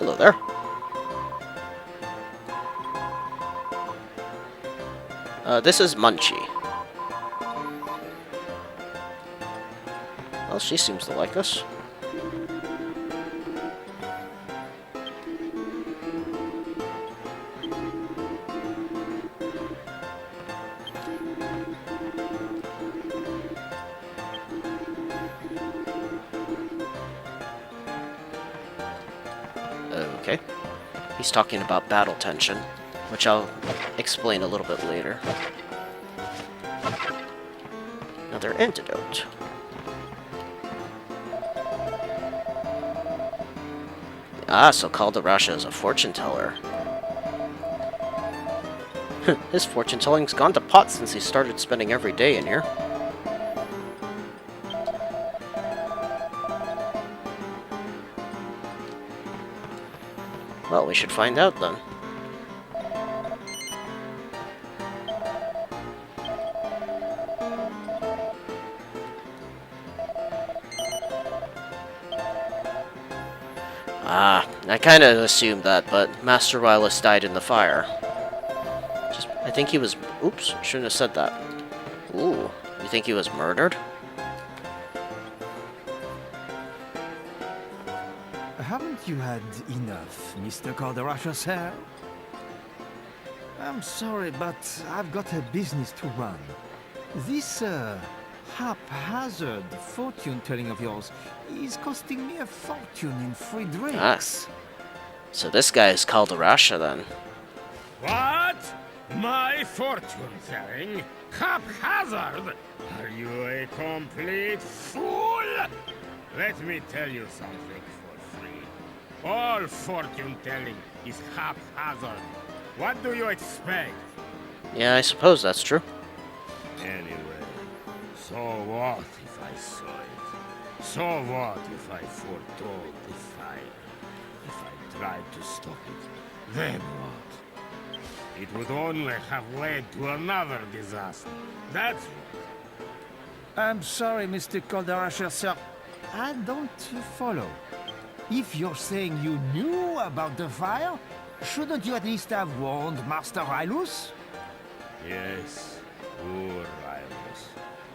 Hello there. This is Munchie. Well, she seems to like us. Okay. He's talking about battle tension, which I'll explain a little bit later. Another antidote. Ah, so Kalderasha is a fortune teller. His fortune telling's gone to pot since he started spending every day in here. Well, we should find out then. Ah, I kind of assumed that, but Master Rylus died in the fire. I think he was... Oops, shouldn't have said that. Ooh, you think he was murdered? Haven't you had enough, Mr. Kalderasha, sir? I'm sorry, but I've got a business to run. This, haphazard fortune-telling of yours is costing me a fortune in free drinks. Ah, so this guy is Kalderasha then. What? My fortune-telling? Haphazard? Are you a complete fool? Let me tell you something for free. All fortune-telling is haphazard. What do you expect? Yeah, I suppose that's true. Anyway, so what if I saw it? So what if I foretold the fire? If I tried to stop it, then what? It would only have led to another disaster. That's what. I'm sorry, Mr. Kalderasha, sir. I don't follow. If you're saying you knew about the fire, shouldn't you at least have warned Master Rylus? Yes, poor Rylus.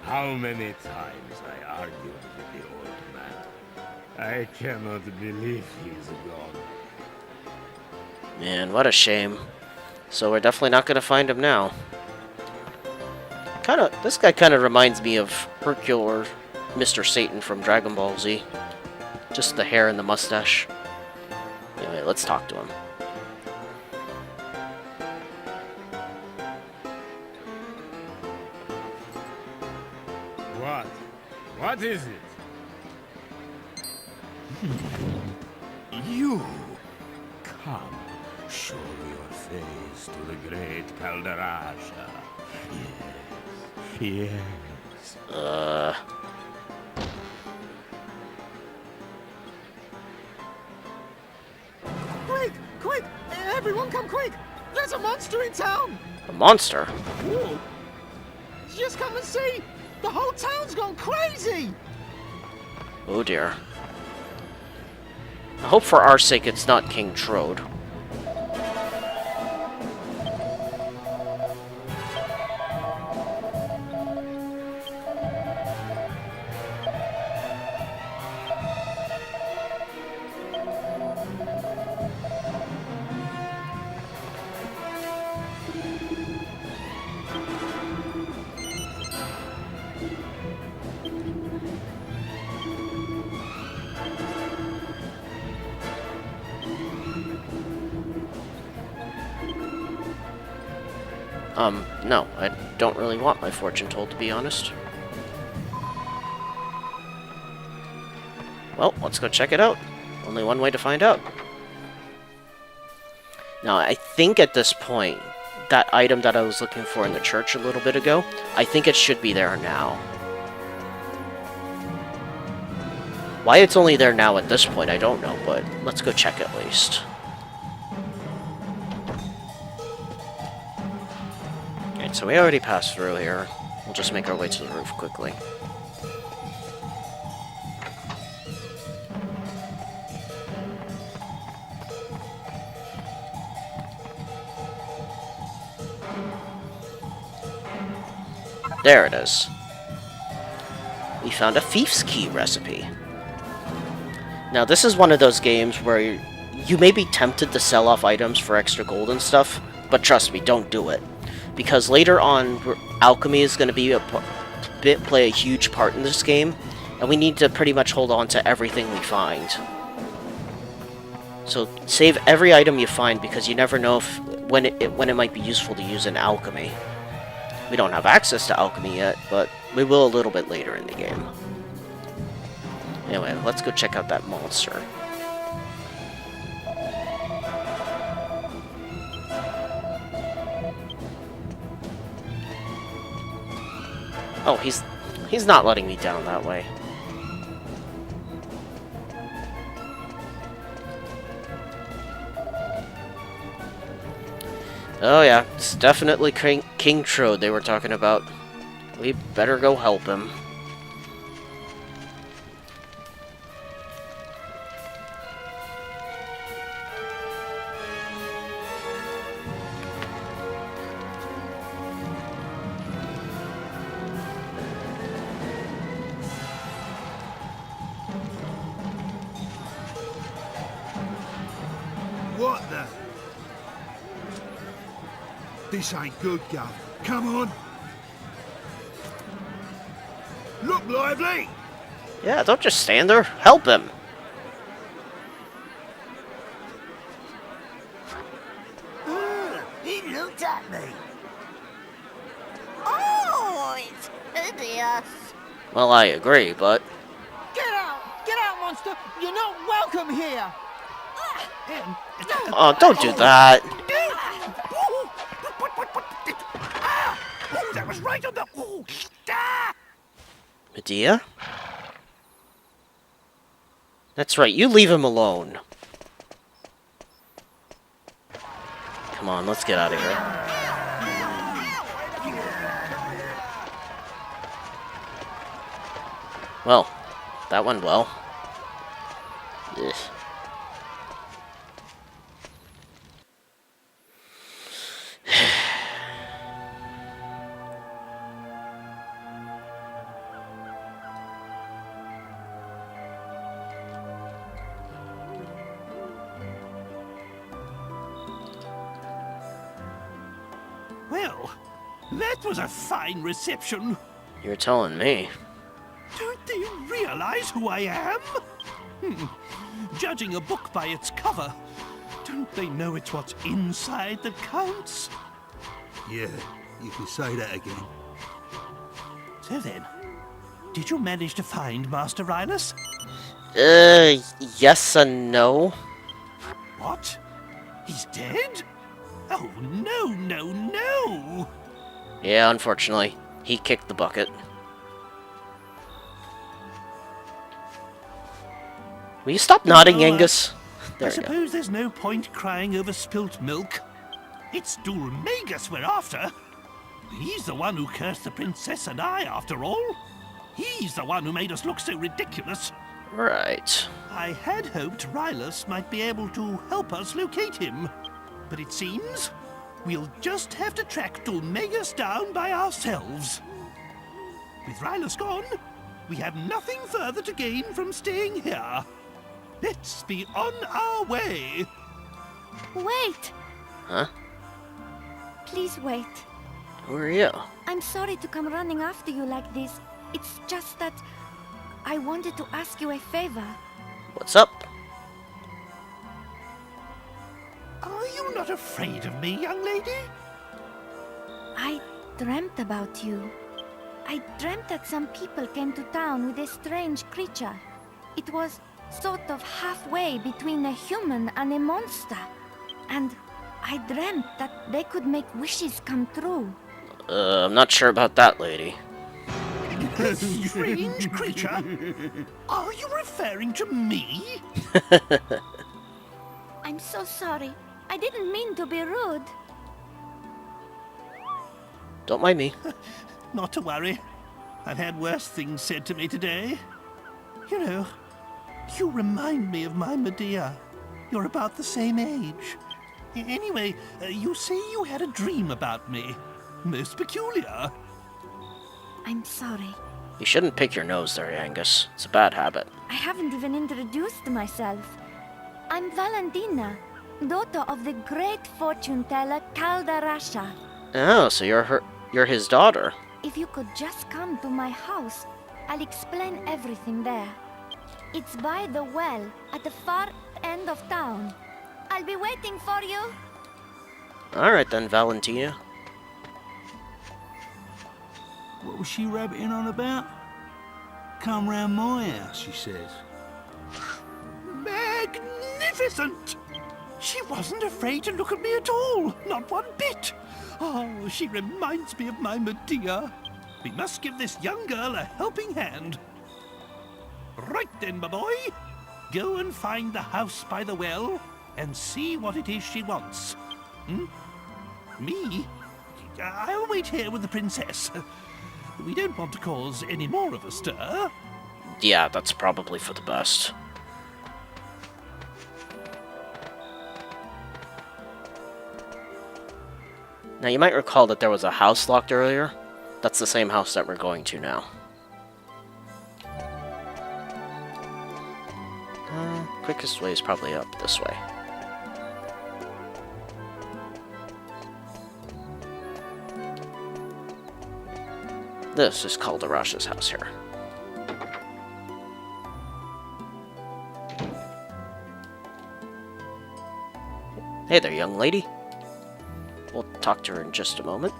How many times I argued with the old man. I cannot believe he's gone. Man, what a shame. So we're definitely not going to find him now. This guy kind of reminds me of Hercule or Mr. Satan from Dragon Ball Z. Just the hair and the mustache. Anyway, let's talk to him. What? What is it? You! Come, show your face to the great Kalderasha. Yes, yes. Quick! Quick! Everyone come quick! There's a monster in town! A monster? Whoa. Just come and see! The whole town's gone crazy! Oh dear. I hope for our sake it's not King Trode. No, I don't really want my fortune told, to be honest. Well, let's go check it out. Only one way to find out. Now, I think at this point, that item that I was looking for in the church a little bit ago, I think it should be there now. Why it's only there now at this point, I don't know, but let's go check at least. Alright, so we already passed through here. We'll just make our way to the roof quickly. There it is. We found a thief's key recipe. Now, this is one of those games where you may be tempted to sell off items for extra gold and stuff, but trust me, don't do it. Because later on, alchemy is going to play a huge part in this game, and we need to pretty much hold on to everything we find. So save every item you find, because you never know when it might be useful to use in alchemy. We don't have access to alchemy yet, but we will a little bit later in the game. Anyway, let's go check out that monster. Oh, he's not letting me down that way. Oh yeah, it's definitely King Trode they were talking about. We better go help him. What the? This ain't good, Gov. Come on. Look lively. Yeah, don't just stand there. Help him. He looked at me. Oh, it's hideous. Well, I agree, but... Get out, monster. You're not welcome here. Oh, don't do that. That was right on the... Medea? That's right, you leave him alone. Come on, let's get out of here. Well, that went well. Ugh. Well, that was a fine reception. You're telling me. Don't they realize who I am? Judging a book by its cover, don't they know it's what's inside that counts? Yeah, you can say that again. So then, did you manage to find Master Rylus? Yes and no. What? He's dead? Oh, no. Yeah, unfortunately. He kicked the bucket. Will you stop nodding, Angus? There I we go. suppose there's no point crying over spilt milk. It's Dulmagus we're after. He's the one who cursed the princess and I, after all. He's the one who made us look so ridiculous. Right. I had hoped Rylus might be able to help us locate him. But it seems we'll just have to track Dulmagus down by ourselves. With Rylus gone, we have nothing further to gain from staying here. Let's be on our way. Wait. Huh? Please wait. Who are you? I'm sorry to come running after you like this. It's just that I wanted to ask you a favor. What's up? Are you not afraid of me, young lady? I dreamt about you. I dreamt that some people came to town with a strange creature. It was sort of halfway between a human and a monster. And I dreamt that they could make wishes come true. I'm not sure about that, lady. A strange creature? Are you referring to me? I'm so sorry. I didn't mean to be rude. Don't mind me. Not to worry. I've had worse things said to me today. You know, you remind me of my Medea. You're about the same age. Anyway, you say you had a dream about me. Most peculiar. I'm sorry. You shouldn't pick your nose there, Angus. It's a bad habit. I haven't even introduced myself. I'm Valentina, daughter of the great fortune teller Kalderasha. Oh, so you're his daughter. If you could just come to my house, I'll explain everything there. It's by the well, at the far end of town. I'll be waiting for you. Alright then, Valentina. What was she rabbiting on about? Come round my house, she says. Magnificent! She wasn't afraid to look at me at all, not one bit. Oh, she reminds me of my Medea. We must give this young girl a helping hand. Right then, my boy. Go and find the house by the well and see what it is she wants. Me? I'll wait here with the princess. We don't want to cause any more of a stir. Yeah, that's probably for the best. Now, you might recall that there was a house locked earlier. That's the same house that we're going to now. Quickest way is probably up this way. This is Kalderasha's house here. Hey there, young lady. We'll talk to her in just a moment.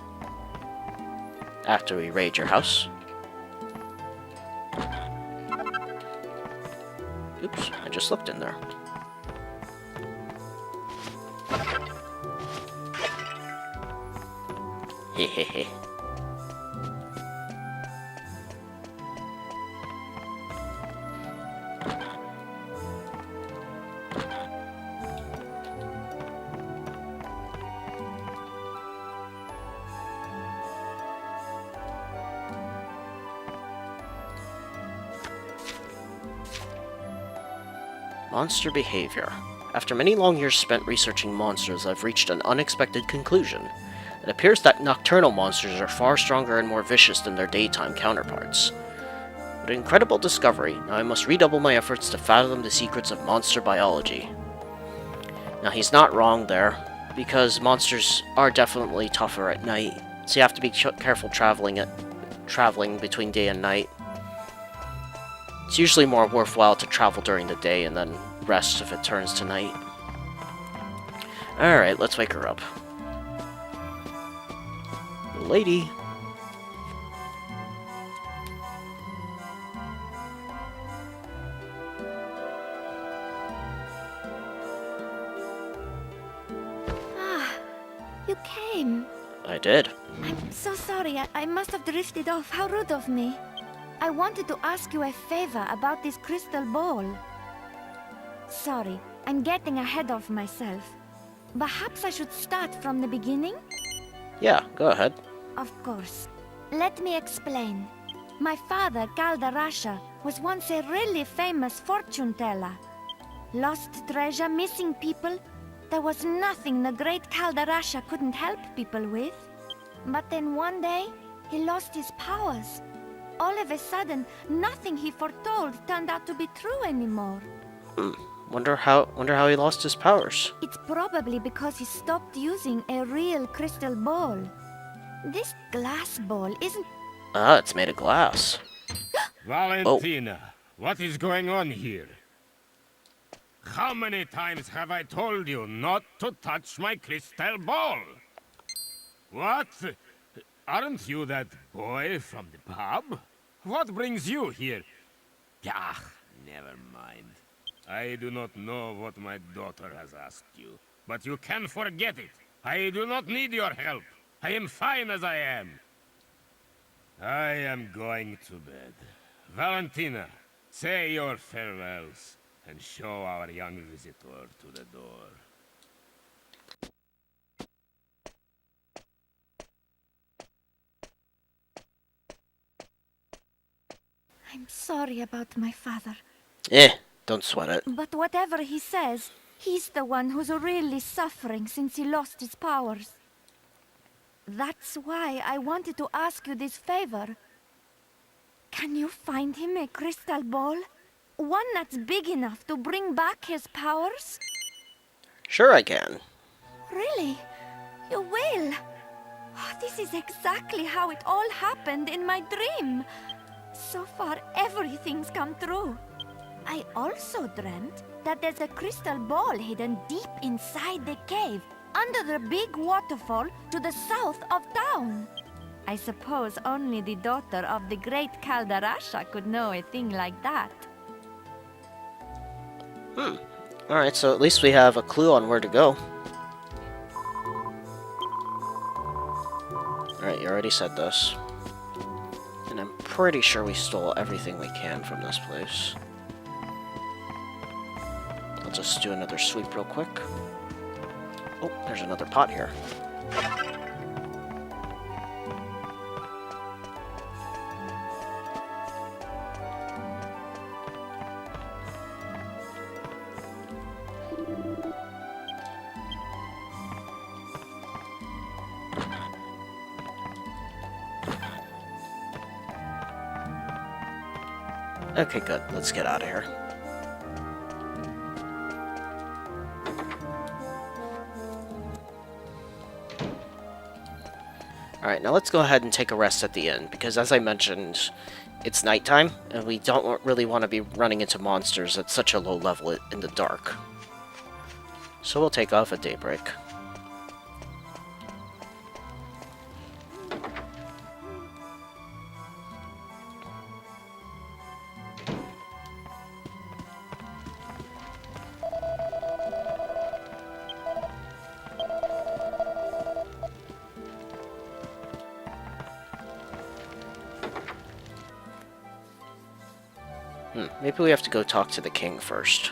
After we raid your house. Oops, I just looked in there. Hehehe. Monster behavior. After many long years spent researching monsters, I've reached an unexpected conclusion. It appears that nocturnal monsters are far stronger and more vicious than their daytime counterparts. What an incredible discovery. Now I must redouble my efforts to fathom the secrets of monster biology. Now he's not wrong there, because monsters are definitely tougher at night, so you have to be careful traveling between day and night. It's usually more worthwhile to travel during the day and then rest if it turns to night. Alright, let's wake her up. Lady. Ah, you came. I did. I'm so sorry. I must have drifted off. How rude of me. I wanted to ask you a favor about this crystal ball. Sorry, I'm getting ahead of myself. Perhaps I should start from the beginning? Yeah, go ahead. Of course. Let me explain. My father, Kalderasha, was once a really famous fortune teller. Lost treasure, missing people. There was nothing the great Kalderasha couldn't help people with. But then one day, he lost his powers. All of a sudden, nothing he foretold turned out to be true anymore. Wonder how he lost his powers. It's probably because he stopped using a real crystal ball. This glass ball isn't... Ah, it's made of glass. Valentina, what is going on here? How many times have I told you not to touch my crystal ball? What? Aren't you that boy from the pub? What brings you here? Ah, never mind. I do not know what my daughter has asked you, but you can forget it. I do not need your help. I am fine as I am. I am going to bed. Valentina, say your farewells and show our young visitor to the door. I'm sorry about my father. Don't sweat it. But whatever he says, he's the one who's really suffering since he lost his powers. That's why I wanted to ask you this favor. Can you find him a crystal ball? One that's big enough to bring back his powers? Sure I can. Really? You will? Oh, this is exactly how it all happened in my dream. So far, everything's come true. I also dreamt that there's a crystal ball hidden deep inside the cave, under the big waterfall to the south of town. I suppose only the daughter of the great Kalderasha could know a thing like that. Alright, so at least we have a clue on where to go. Alright, you already said this. And I'm pretty sure we stole everything we can from this place. I'll just do another sweep real quick. Oh, there's another pot here. Okay, good. Let's get out of here. Alright, now let's go ahead and take a rest at the inn, because as I mentioned, it's nighttime, and we don't really want to be running into monsters at such a low level in the dark. So we'll take off at daybreak. Maybe we have to go talk to the king first.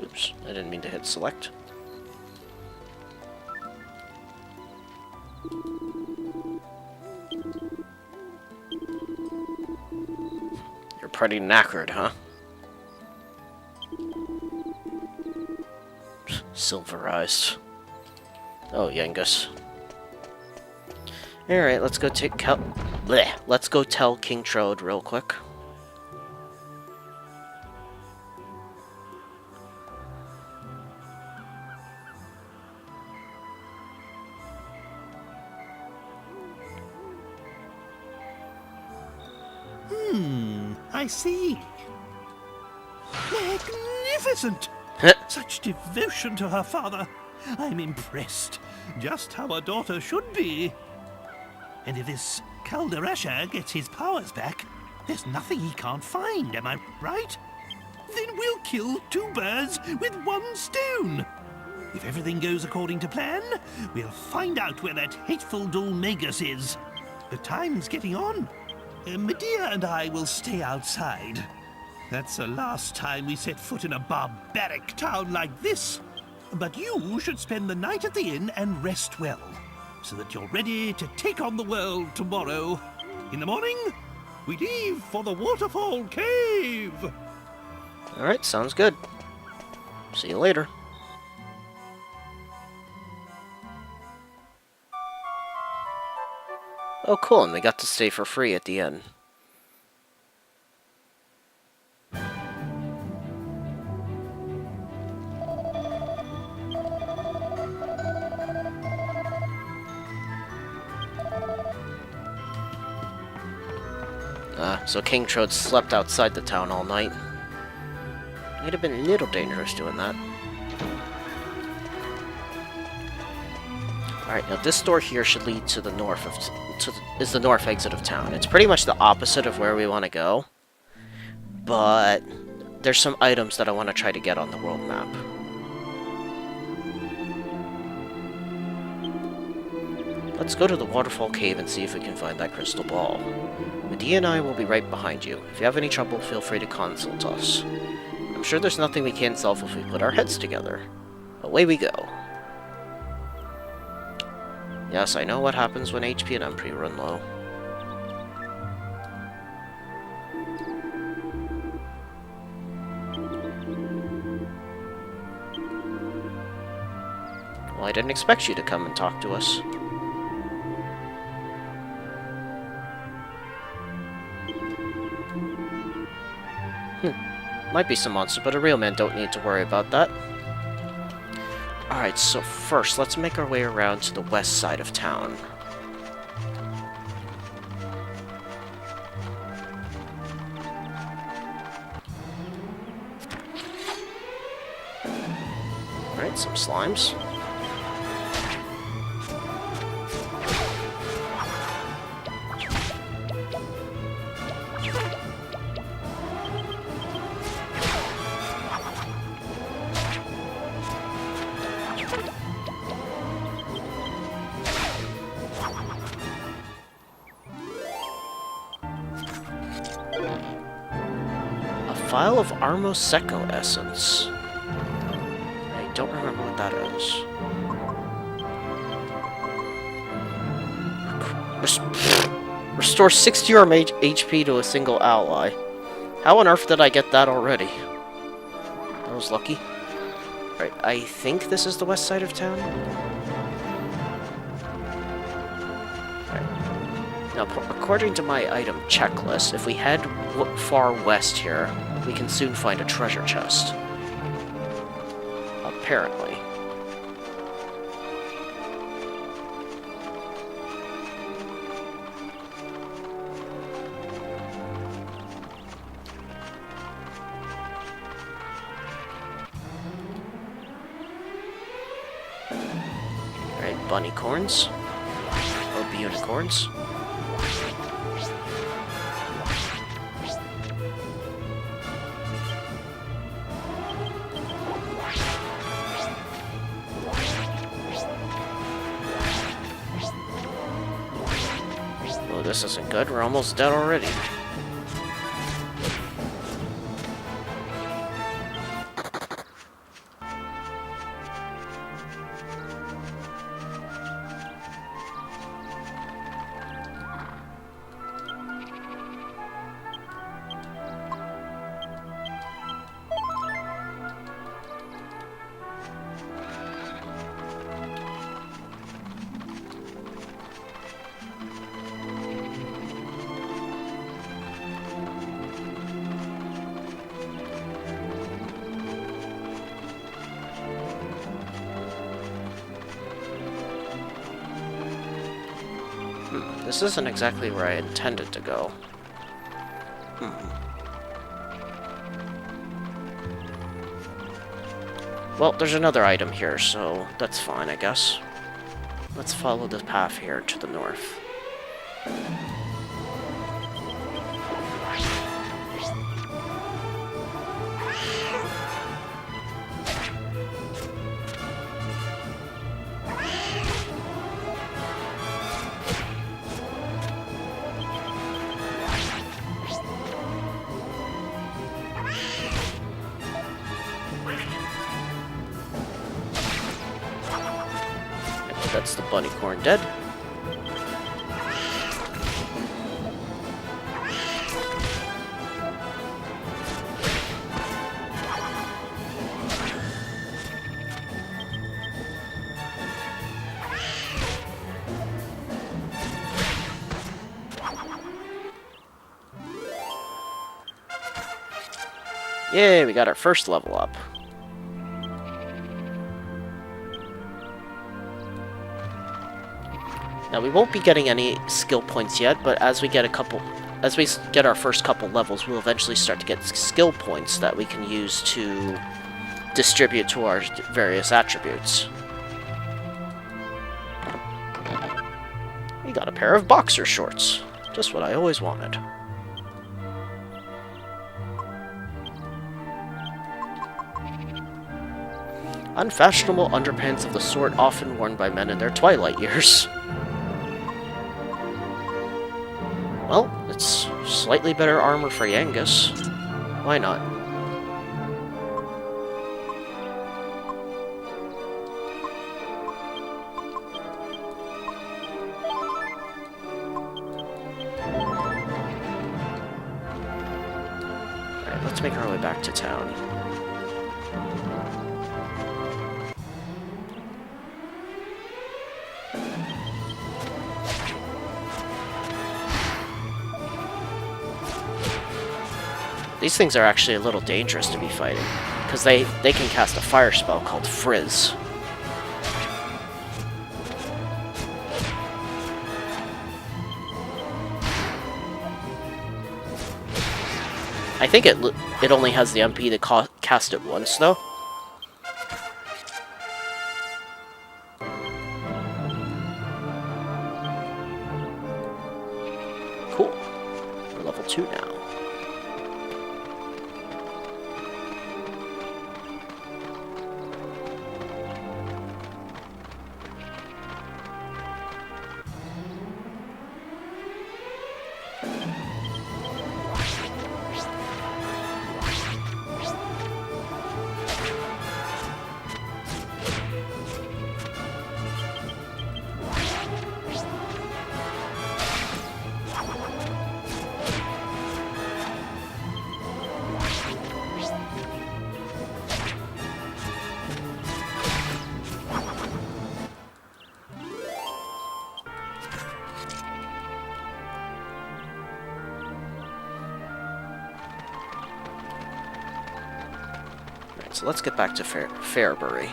Oops, I didn't mean to hit select. You're pretty knackered, huh? Silverized. Oh, Yengus. Alright, let's go let's go tell King Trode real quick. I see. Magnificent! Such devotion to her father. I'm impressed. Just how a daughter should be. And if this Kalderasha gets his powers back, there's nothing he can't find, am I right? Then we'll kill two birds with one stone. If everything goes according to plan, we'll find out where that hateful Dulmagus is. The time's getting on. Medea and I will stay outside. That's the last time we set foot in a barbaric town like this. But you should spend the night at the inn and rest well, so that you're ready to take on the world tomorrow. In the morning, we leave for the waterfall cave. Alright, sounds good. See you later. Oh, cool, and we got to stay for free at the inn. So King Trode slept outside the town all night. Might have been a little dangerous doing that. Alright, now this door here should lead to the north of... is the north exit of town. It's pretty much the opposite of where we want to go. But there's some items that I want to try to get on the world map. Let's go to the waterfall cave and see if we can find that crystal ball. Medea and I will be right behind you. If you have any trouble, feel free to consult us. I'm sure there's nothing we can't solve if we put our heads together. Away we go. Yes, I know what happens when HP and MP run low. Well, I didn't expect you to come and talk to us. Might be some monster, but a real man don't need to worry about that. Alright, so first, let's make our way around to the west side of town. Alright, some slimes. Vial of Armo Secco essence. I don't remember what that is. Restore 60 HP to a single ally. How on earth did I get that already? I was lucky. Right, I think this is the west side of town. Right. Now, according to my item checklist, if we head far west here, we can soon find a treasure chest. Apparently. Alright, bunny corns. Or unicorns. This isn't good. We're almost dead already. This isn't exactly where I intended to go. Well, there's another item here, so that's fine, I guess. Let's follow the path here to the north. That's the bunny corn dead. Yay, we got our first level up. Now we won't be getting any skill points yet, but as we get our first couple levels, we'll eventually start to get skill points that we can use to distribute to our various attributes. We got a pair of boxer shorts. Just what I always wanted. Unfashionable underpants of the sort often worn by men in their twilight years. Well, it's slightly better armor for Yangus. Why not? Alright, let's make our way back to town. These things are actually a little dangerous to be fighting, because they can cast a fire spell called Frizz. I think it only has the MP to cast it once, though. Cool. We're level 2 now. So let's get back to Fairbury.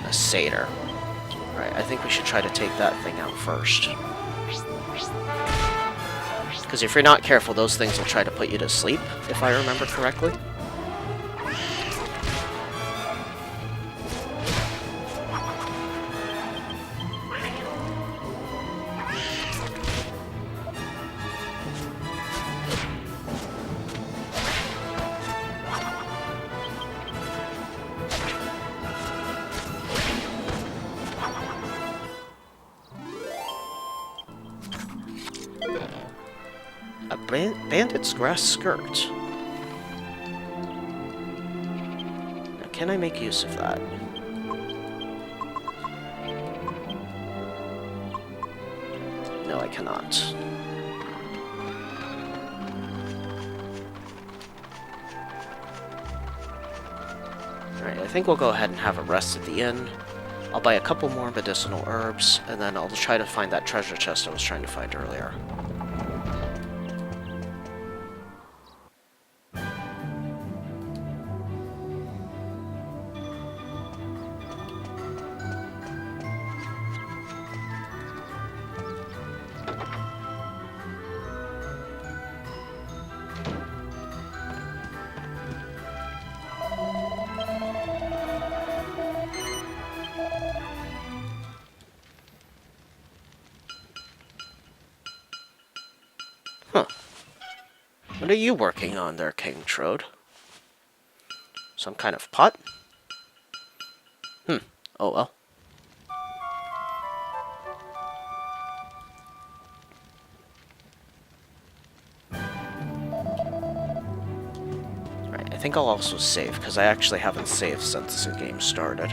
A satyr. Right, I think we should try to take that thing out first. Because if you're not careful, those things will try to put you to sleep, if I remember correctly. A bandit's grass skirt. Now, can I make use of that? No, I cannot. Alright, I think we'll go ahead and have a rest at the inn. I'll buy a couple more medicinal herbs, and then I'll try to find that treasure chest I was trying to find earlier. What are you working on there, King Trode? Some kind of pot? Oh well. Right, I think I'll also save, because I actually haven't saved since the game started.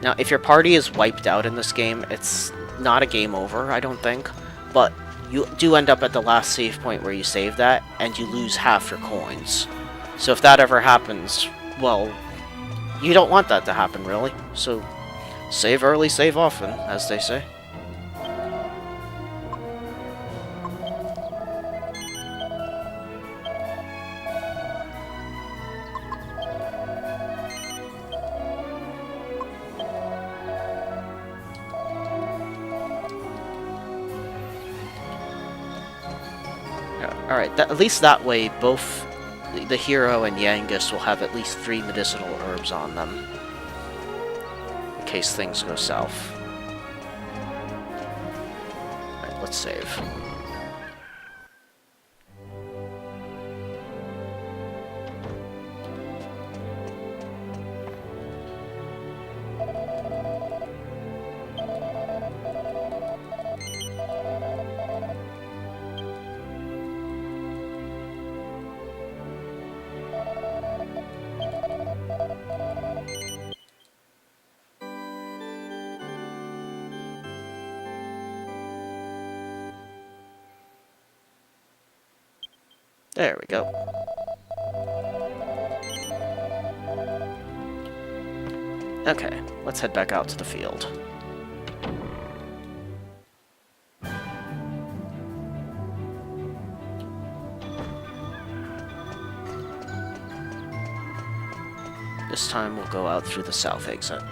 Now, if your party is wiped out in this game, it's not a game over, I don't think, but you do end up at the last save point where you save that, and you lose half your coins. So if that ever happens, well, you don't want that to happen, really. So, save early, save often, as they say. Alright, at least that way, both the hero and Yangus will have at least 3 medicinal herbs on them, in case things go south. Alright, let's save. There we go. Okay, let's head back out to the field. This time we'll go out through the south exit.